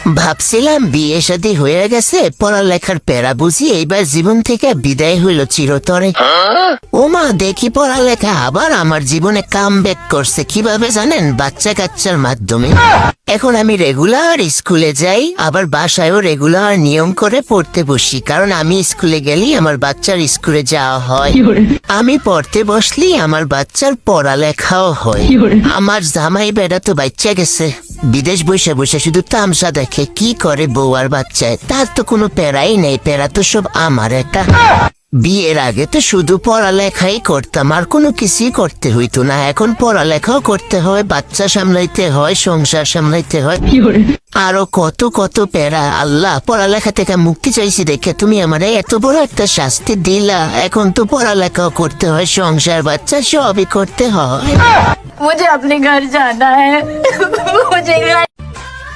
ভাবছিলাম বিয়ে শাদী হয়ে গেছে, পড়ালেখার প্যারা বুঝি এইবার জীবন থেকে বিদায় হইল চিরতরে। ওমা দেখি পড়ালেখা আবার আমার জীবনে কামব্যাক করছে। কিভাবে জানেন? বাচ্চা কাচ্চার মাধ্যমে। এখন আমি রেগুলার স্কুলে যাই, আবার বাসায়ও রেগুলার নিয়ম করে পড়তে বসি, কারণ আমি স্কুলে গেলেই আমার বাচ্চার স্কুলে যাওয়া হয়। আমি পড়তে বসলি আমার বাচ্চার পড়ালেখাও হয়। আমার জামাই বেড়া তো বাচ্চা গেছে, বিদেশ বসে বসে শুধু তামসা দেখে। কি করে বউ আর বাচ্চায়, তার তো কোনো প্যারাই নেই, প্যারা তো সব আমার। একটা বিয়ের আগে তো শুধু পড়ালেখাই করতাম, আর কোনো কিছুই করতে হইতো না। এখন পড়ালেখাও করতে হয়, বাচ্চা সামলাইতে হয়, সংসার সামলাইতে হয়, আরো কত কত প্যারা। আল্লাহ, পড়ালেখা থেকে মুক্তি চাইছি দেখে তুমি আমারে এত বড় একটা শাস্তি দিলা। এখন তো পড়ালেখাও করতে হয়, সংসার বাচ্চা সবই করতে হয়। मुझे अपने घर जाना है। मुझे